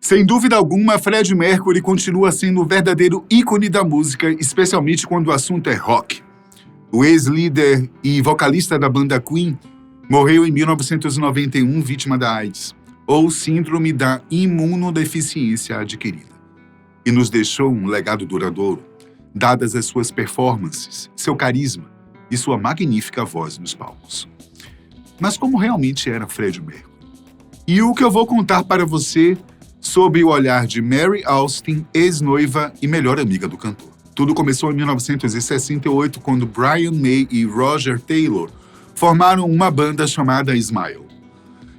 Sem dúvida alguma, Freddie Mercury continua sendo o verdadeiro ícone da música, especialmente quando o assunto é rock. O ex-líder e vocalista da banda Queen morreu em 1991 vítima da AIDS, ou síndrome da imunodeficiência adquirida, e nos deixou um legado duradouro, dadas as suas performances, seu carisma e sua magnífica voz nos palcos. Mas como realmente era Freddie Mercury? E o que eu vou contar para você sob o olhar de Mary Austin, ex-noiva e melhor amiga do cantor. Tudo começou em 1968, quando Brian May e Roger Taylor formaram uma banda chamada Smile.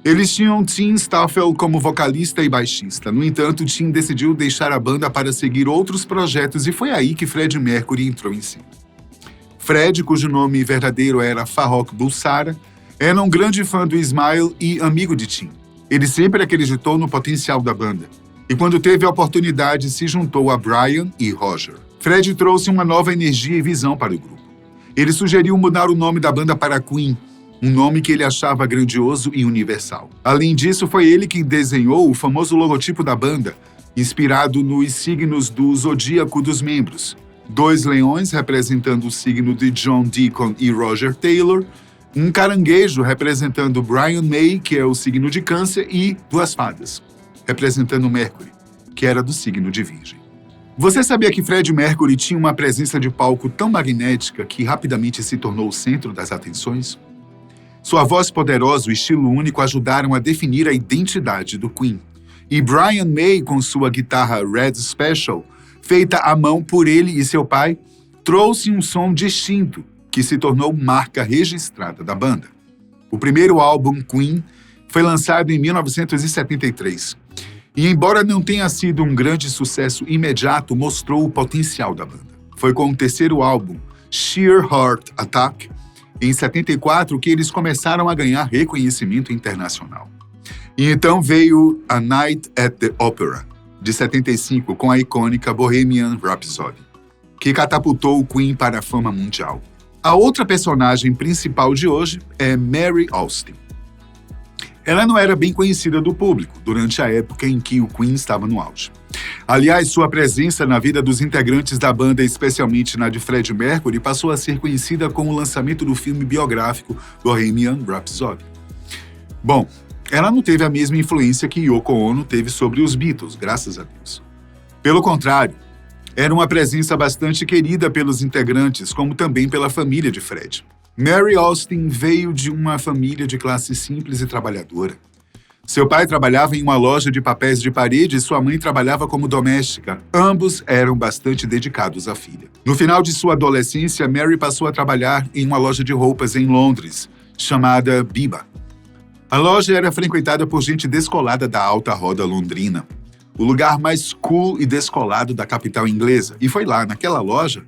Eles tinham Tim Staffel como vocalista e baixista. No entanto, Tim decidiu deixar a banda para seguir outros projetos e foi aí que Freddie Mercury entrou em cena. Fred, cujo nome verdadeiro era Farrokh Bulsara, era um grande fã do Smile e amigo de Tim. Ele sempre acreditou no potencial da banda, e quando teve a oportunidade, se juntou a Brian e Roger. Fred trouxe uma nova energia e visão para o grupo. Ele sugeriu mudar o nome da banda para Queen, um nome que ele achava grandioso e universal. Além disso, foi ele quem desenhou o famoso logotipo da banda, inspirado nos signos do zodíaco dos membros. 2 leões representando o signo de John Deacon e Roger Taylor, um caranguejo representando Brian May, que é o signo de Câncer, e 2 fadas, representando Mercury, que era do signo de Virgem. Você sabia que Freddie Mercury tinha uma presença de palco tão magnética que rapidamente se tornou o centro das atenções? Sua voz poderosa e estilo único ajudaram a definir a identidade do Queen. E Brian May, com sua guitarra Red Special, feita à mão por ele e seu pai, trouxe um som distinto, que se tornou marca registrada da banda. O primeiro álbum, Queen, foi lançado em 1973. E embora não tenha sido um grande sucesso imediato, mostrou o potencial da banda. Foi com o terceiro álbum, Sheer Heart Attack, em 74, que eles começaram a ganhar reconhecimento internacional. E então veio A Night at the Opera, de 75, com a icônica Bohemian Rhapsody, que catapultou o Queen para a fama mundial. A outra personagem principal de hoje é Mary Austin. Ela não era bem conhecida do público durante a época em que o Queen estava no auge. Aliás, sua presença na vida dos integrantes da banda, especialmente na de Freddie Mercury, passou a ser conhecida com o lançamento do filme biográfico Bohemian Rhapsody. Bom, ela não teve a mesma influência que Yoko Ono teve sobre os Beatles, graças a Deus. Pelo contrário, era uma presença bastante querida pelos integrantes, como também pela família de Fred. Mary Austin veio de uma família de classe simples e trabalhadora. Seu pai trabalhava em uma loja de papéis de parede e sua mãe trabalhava como doméstica. Ambos eram bastante dedicados à filha. No final de sua adolescência, Mary passou a trabalhar em uma loja de roupas em Londres, chamada Biba. A loja era frequentada por gente descolada da alta roda londrina, o lugar mais cool e descolado da capital inglesa, e foi lá, naquela loja,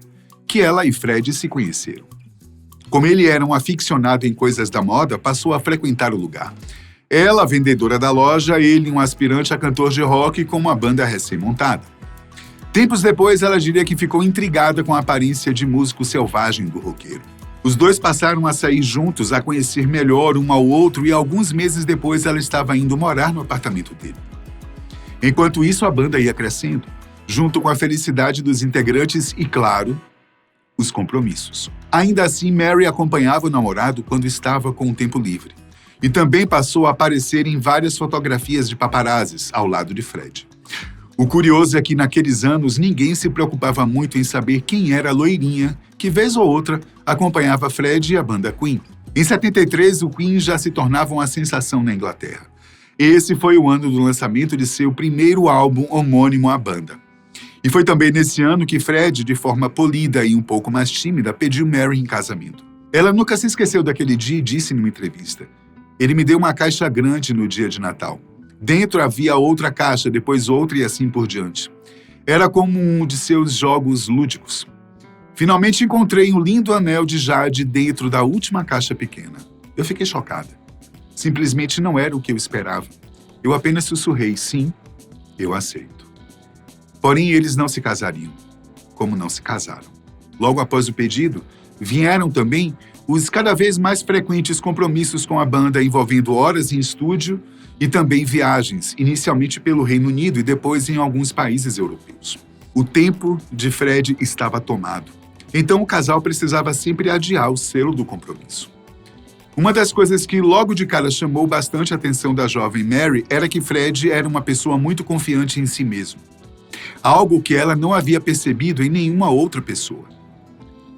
que ela e Fred se conheceram. Como ele era um aficionado em coisas da moda, passou a frequentar o lugar. Ela, vendedora da loja, ele, um aspirante a cantor de rock com uma banda recém-montada. Tempos depois, ela diria que ficou intrigada com a aparência de músico selvagem do roqueiro. Os dois passaram a sair juntos, a conhecer melhor um ao outro, e alguns meses depois ela estava indo morar no apartamento dele. Enquanto isso, a banda ia crescendo, junto com a felicidade dos integrantes e, claro, os compromissos. Ainda assim, Mary acompanhava o namorado quando estava com o tempo livre. E também passou a aparecer em várias fotografias de paparazzis ao lado de Fred. O curioso é que, naqueles anos, ninguém se preocupava muito em saber quem era a loirinha que, vez ou outra, acompanhava Fred e a banda Queen. Em 73, o Queen já se tornava uma sensação na Inglaterra. Esse foi o ano do lançamento de seu primeiro álbum homônimo à banda. E foi também nesse ano que Fred, de forma polida e um pouco mais tímida, pediu Mary em casamento. Ela nunca se esqueceu daquele dia e disse numa entrevista: "Ele me deu uma caixa grande no dia de Natal. Dentro havia outra caixa, depois outra e assim por diante. Era como um de seus jogos lúdicos. Finalmente encontrei um lindo anel de jade dentro da última caixa pequena. Eu fiquei chocada. Simplesmente não era o que eu esperava. Eu apenas sussurrei: sim, eu aceito." Porém, eles não se casariam, como não se casaram. Logo após o pedido, vieram também os cada vez mais frequentes compromissos com a banda, envolvendo horas em estúdio e também viagens, inicialmente pelo Reino Unido e depois em alguns países europeus. O tempo de Fred estava tomado, então o casal precisava sempre adiar o selo do compromisso. Uma das coisas que logo de cara chamou bastante a atenção da jovem Mary era que Fred era uma pessoa muito confiante em si mesmo. Algo que ela não havia percebido em nenhuma outra pessoa.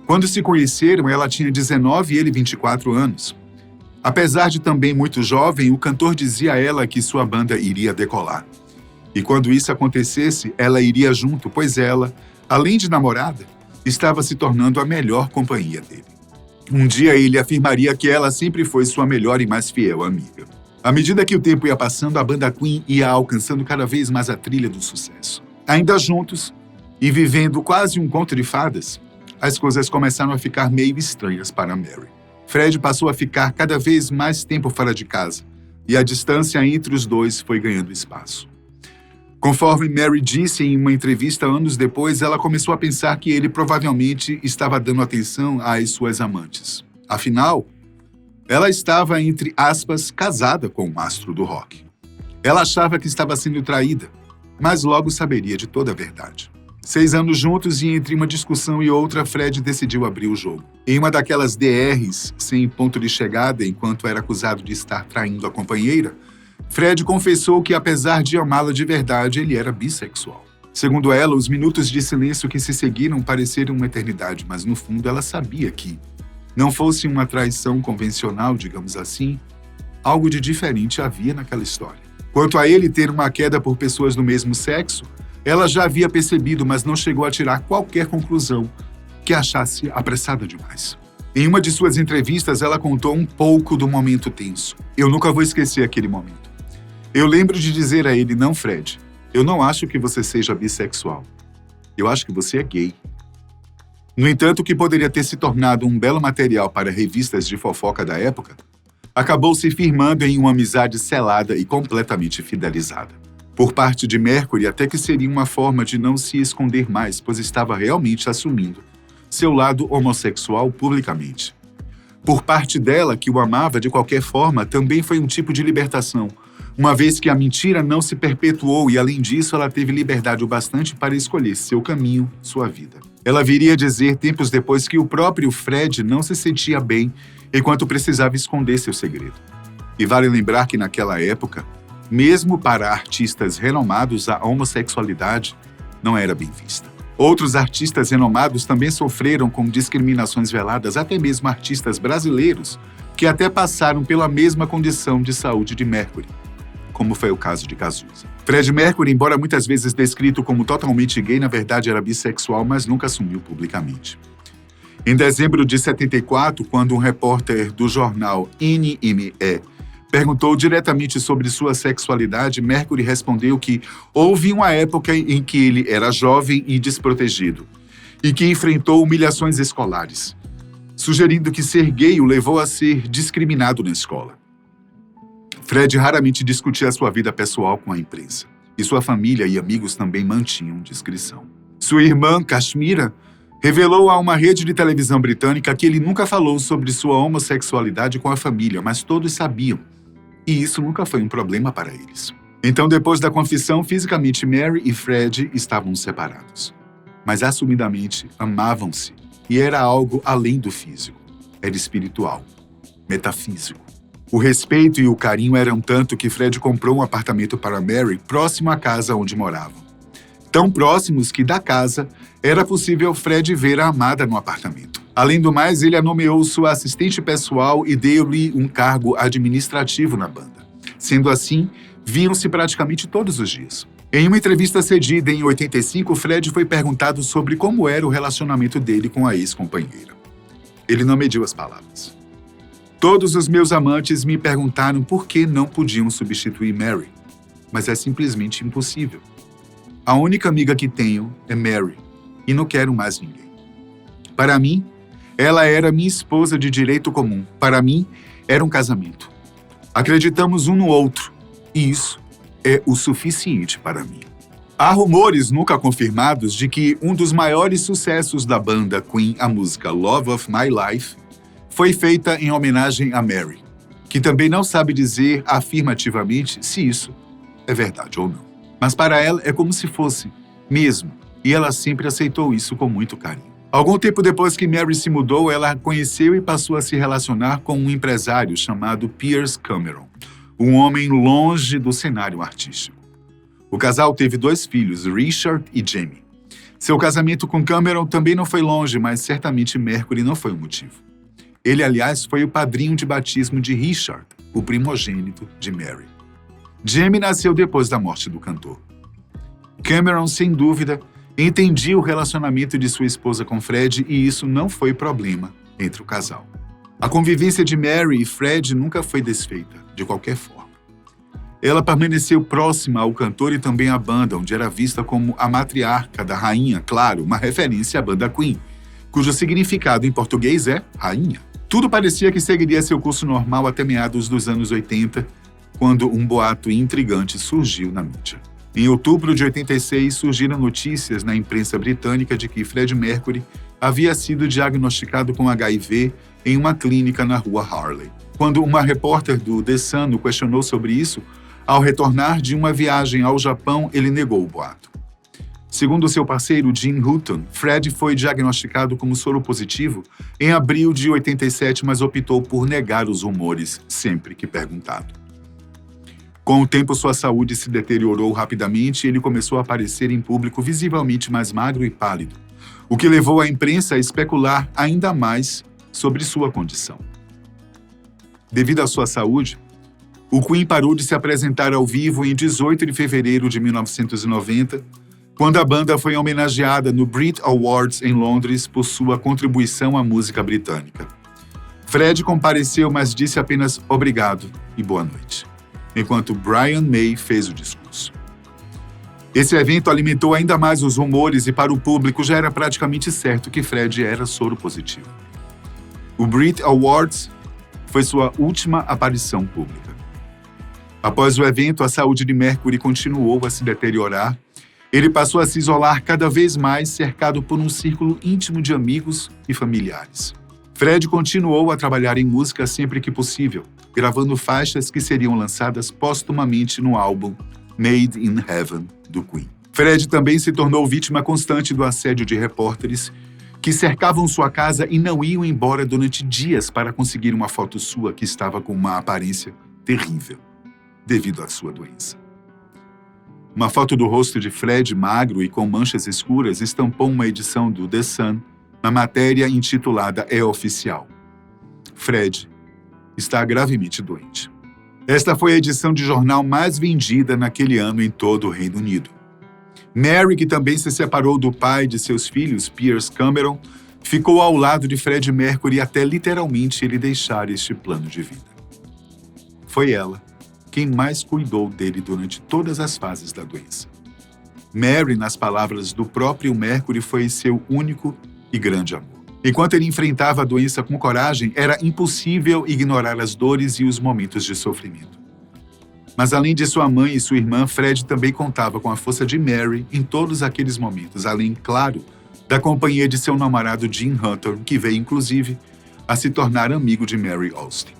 Quando se conheceram, ela tinha 19 e ele 24 anos. Apesar de também muito jovem, o cantor dizia a ela que sua banda iria decolar. E quando isso acontecesse, ela iria junto, pois ela, além de namorada, estava se tornando a melhor companhia dele. Um dia ele afirmaria que ela sempre foi sua melhor e mais fiel amiga. À medida que o tempo ia passando, a banda Queen ia alcançando cada vez mais a trilha do sucesso. Ainda juntos, e vivendo quase um conto de fadas, as coisas começaram a ficar meio estranhas para Mary. Fred passou a ficar cada vez mais tempo fora de casa, e a distância entre os dois foi ganhando espaço. Conforme Mary disse em uma entrevista anos depois, ela começou a pensar que ele provavelmente estava dando atenção às suas amantes. Afinal, ela estava, entre aspas, casada com um astro do rock. Ela achava que estava sendo traída, mas logo saberia de toda a verdade. 6 anos juntos e entre uma discussão e outra, Fred decidiu abrir o jogo. Em uma daquelas DRs, sem ponto de chegada, enquanto era acusado de estar traindo a companheira, Fred confessou que, apesar de amá-la de verdade, ele era bissexual. Segundo ela, os minutos de silêncio que se seguiram pareceram uma eternidade, mas no fundo ela sabia que, não fosse uma traição convencional, digamos assim, algo de diferente havia naquela história. Quanto a ele ter uma queda por pessoas do mesmo sexo, ela já havia percebido, mas não chegou a tirar qualquer conclusão que achasse apressada demais. Em uma de suas entrevistas, ela contou um pouco do momento tenso. Eu nunca vou esquecer aquele momento. Eu lembro de dizer a ele, não, Fred, eu não acho que você seja bissexual. Eu acho que você é gay. No entanto, o que poderia ter se tornado um belo material para revistas de fofoca da época, acabou se firmando em uma amizade selada e completamente fidelizada. Por parte de Mercury, até que seria uma forma de não se esconder mais, pois estava realmente assumindo seu lado homossexual publicamente. Por parte dela, que o amava de qualquer forma, também foi um tipo de libertação, uma vez que a mentira não se perpetuou e, além disso, ela teve liberdade o bastante para escolher seu caminho, sua vida. Ela viria dizer tempos depois que o próprio Fred não se sentia bem enquanto precisava esconder seu segredo. E vale lembrar que naquela época, mesmo para artistas renomados, a homossexualidade não era bem vista. Outros artistas renomados também sofreram com discriminações veladas, até mesmo artistas brasileiros, que até passaram pela mesma condição de saúde de Mercury, como foi o caso de Cazuza. Fred Mercury, embora muitas vezes descrito como totalmente gay, na verdade era bissexual, mas nunca assumiu publicamente. Em dezembro de 74, quando um repórter do jornal NME perguntou diretamente sobre sua sexualidade, Mercury respondeu que houve uma época em que ele era jovem e desprotegido, e que enfrentou humilhações escolares, sugerindo que ser gay o levou a ser discriminado na escola. Fred raramente discutia sua vida pessoal com a imprensa, e sua família e amigos também mantinham discrição. Sua irmã, Kashmira, revelou a uma rede de televisão britânica que ele nunca falou sobre sua homossexualidade com a família, mas todos sabiam, e isso nunca foi um problema para eles. Então, depois da confissão, fisicamente Mary e Fred estavam separados, mas assumidamente amavam-se, e era algo além do físico, era espiritual, metafísico. O respeito e o carinho eram tanto que Fred comprou um apartamento para Mary próximo à casa onde moravam. Tão próximos que da casa era possível Fred ver a amada no apartamento. Além do mais, ele a nomeou sua assistente pessoal e deu-lhe um cargo administrativo na banda. Sendo assim, viam-se praticamente todos os dias. Em uma entrevista cedida em 85, Fred foi perguntado sobre como era o relacionamento dele com a ex-companheira. Ele não mediu as palavras. Todos os meus amantes me perguntaram por que não podiam substituir Mary, mas é simplesmente impossível. A única amiga que tenho é Mary, e não quero mais ninguém. Para mim, ela era minha esposa de direito comum. Para mim, era um casamento. Acreditamos um no outro, e isso é o suficiente para mim. Há rumores nunca confirmados de que um dos maiores sucessos da banda Queen, a música Love of My Life, foi feita em homenagem a Mary. que também não sabe dizer afirmativamente se isso é verdade ou não. Mas para ela é como se fosse mesmo, e ela sempre aceitou isso com muito carinho. Algum tempo depois que Mary se mudou, ela conheceu e passou a se relacionar com um empresário chamado Piers Cameron, um homem longe do cenário artístico. O casal teve 2 filhos, Richard e Jamie. Seu casamento com Cameron também não foi longe, mas certamente Mercury não foi o motivo. Ele, aliás, foi o padrinho de batismo de Richard, o primogênito de Mary. Jamie nasceu depois da morte do cantor. Cameron, sem dúvida, entendia o relacionamento de sua esposa com Fred e isso não foi problema entre o casal. A convivência de Mary e Fred nunca foi desfeita, de qualquer forma. Ela permaneceu próxima ao cantor e também à banda, onde era vista como a matriarca da rainha, claro, uma referência à banda Queen, cujo significado em português é rainha. Tudo parecia que seguiria seu curso normal até meados dos anos 80, quando um boato intrigante surgiu na mídia. Em outubro de 86, surgiram notícias na imprensa britânica de que Freddie Mercury havia sido diagnosticado com HIV em uma clínica na rua Harley. Quando uma repórter do The Sun o questionou sobre isso, ao retornar de uma viagem ao Japão, ele negou o boato. Segundo seu parceiro Jim Hutton, Fred foi diagnosticado como soropositivo em abril de 87, mas optou por negar os rumores sempre que perguntado. Com o tempo, sua saúde se deteriorou rapidamente e ele começou a aparecer em público visivelmente mais magro e pálido, o que levou a imprensa a especular ainda mais sobre sua condição. Devido à sua saúde, o Queen parou de se apresentar ao vivo em 18 de fevereiro de 1990, quando a banda foi homenageada no Brit Awards em Londres por sua contribuição à música britânica. Fred compareceu, mas disse apenas obrigado e boa noite, enquanto Brian May fez o discurso. Esse evento alimentou ainda mais os rumores e para o público já era praticamente certo que Fred era soropositivo. O Brit Awards foi sua última aparição pública. Após o evento, a saúde de Mercury continuou a se deteriorar. Ele passou a se isolar cada vez mais, cercado por um círculo íntimo de amigos e familiares. Fred continuou a trabalhar em música sempre que possível, gravando faixas que seriam lançadas póstumamente no álbum Made in Heaven, do Queen. Fred também se tornou vítima constante do assédio de repórteres que cercavam sua casa e não iam embora durante dias para conseguir uma foto sua que estava com uma aparência terrível, devido à sua doença. Uma foto do rosto de Fred, magro e com manchas escuras, estampou uma edição do The Sun na matéria intitulada É Oficial. Fred está gravemente doente. Esta foi a edição de jornal mais vendida naquele ano em todo o Reino Unido. Mary, que também se separou do pai de seus filhos, Piers Cameron, ficou ao lado de Freddie Mercury até literalmente ele deixar este plano de vida. Foi ela quem mais cuidou dele durante todas as fases da doença. Mary, nas palavras do próprio Mercury, foi seu único e grande amor. Enquanto ele enfrentava a doença com coragem, era impossível ignorar as dores e os momentos de sofrimento. Mas além de sua mãe e sua irmã, Fred também contava com a força de Mary em todos aqueles momentos, além, claro, da companhia de seu namorado Jim Hutton, que veio, inclusive, a se tornar amigo de Mary Austin.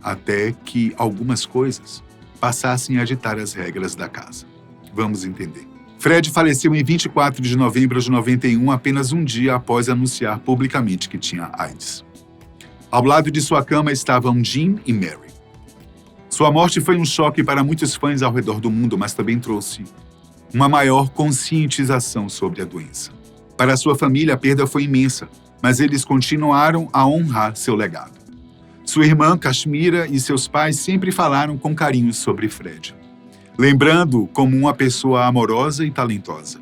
Até que algumas coisas passassem a ditar as regras da casa. Vamos entender. Fred faleceu em 24 de novembro de 91, apenas um dia após anunciar publicamente que tinha AIDS. Ao lado de sua cama estavam Jim e Mary. Sua morte foi um choque para muitos fãs ao redor do mundo, mas também trouxe uma maior conscientização sobre a doença. Para sua família, a perda foi imensa, mas eles continuaram a honrar seu legado. Sua irmã, Kashmira, e seus pais sempre falaram com carinho sobre Fred, lembrando-o como uma pessoa amorosa e talentosa.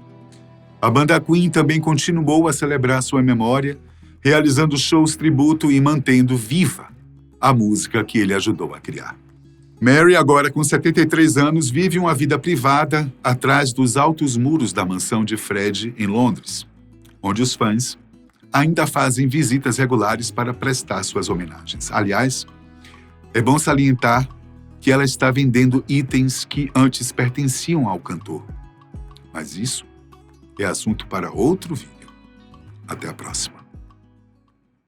A banda Queen também continuou a celebrar sua memória, realizando shows tributo e mantendo viva a música que ele ajudou a criar. Mary, agora com 73 anos, vive uma vida privada atrás dos altos muros da mansão de Fred, em Londres, onde os fãs ainda fazem visitas regulares para prestar suas homenagens. Aliás, é bom salientar que ela está vendendo itens que antes pertenciam ao cantor. Mas isso é assunto para outro vídeo. Até a próxima.